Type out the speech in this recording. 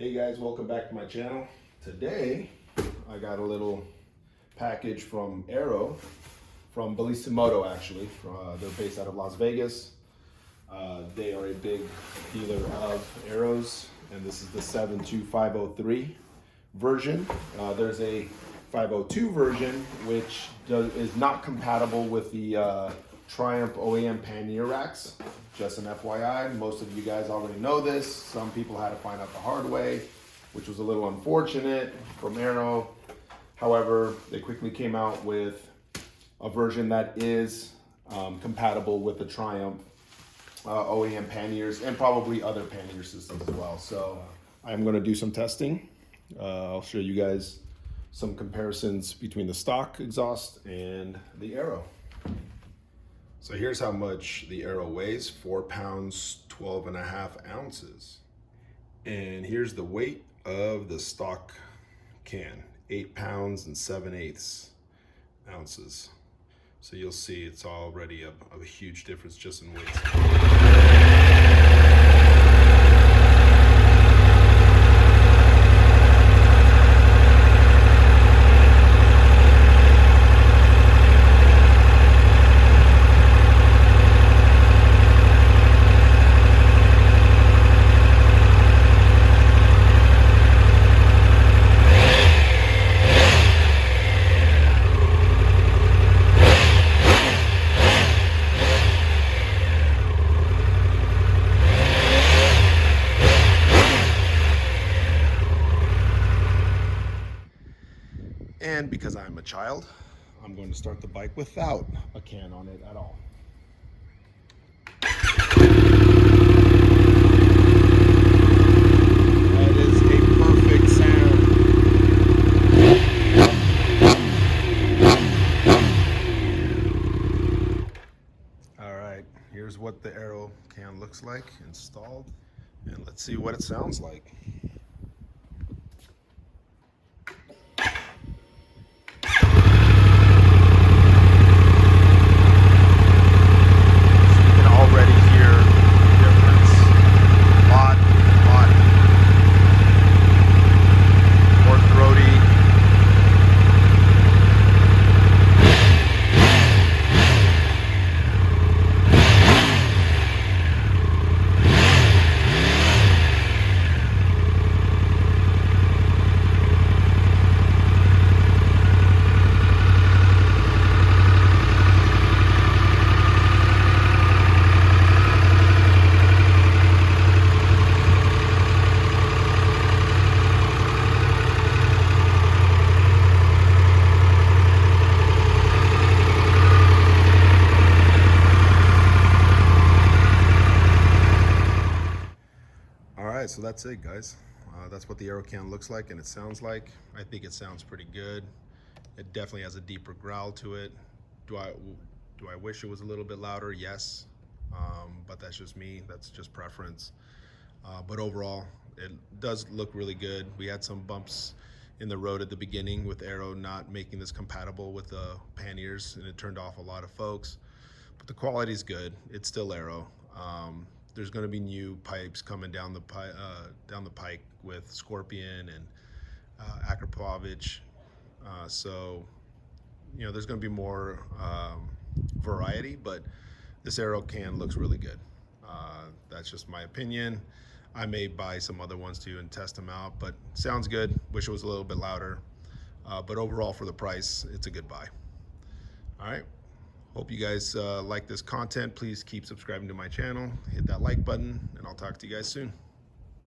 Hey guys, welcome back to my channel. Today I got a little package from Aero, from Bellissimoto actually. They're based out of Las Vegas. They are a big dealer of Aeros, and this is the 72503 version. There's a 502 version which is not compatible with the Triumph OEM Pannier racks. Just an FYI, most of you guys already know this. Some people had to find out the hard way, which was a little unfortunate from Aero. However, they quickly came out with a version that is compatible with the Triumph OEM panniers and probably other pannier systems as well. So I'm going to do some testing. I'll show you guys some comparisons between the stock exhaust and the Aero. So here's how much the Aero weighs: 4 pounds, 12.5 ounces. And here's the weight of the stock can, 8 pounds and 7/8 ounces. So you'll see it's already a huge difference just in weight. And because I'm a child, I'm going to start the bike without a can on it at all. That is a perfect sound. All right, here's what the Aero can looks like installed, and let's see what it sounds like. So that's it, guys. That's what the Aero can looks like and it sounds like. I think it sounds pretty good. It definitely has a deeper growl to it. Do I wish it was a little bit louder? Yes, but that's just me. That's just preference. But overall, it does look really good. We had some bumps in the road at the beginning with Aero not making this compatible with the panniers, and it turned off a lot of folks. But the quality is good. It's still Aero. There's going to be new pipes coming down the pike with Scorpion and Akrapovic. So, you know, there's going to be more variety, but this Aero can looks really good. That's just my opinion. I may buy some other ones too and test them out, but sounds good. Wish it was a little bit louder. But overall, for the price, it's a good buy. All right. Hope you guys like this content. Please keep subscribing to my channel, hit that like button, and I'll talk to you guys soon.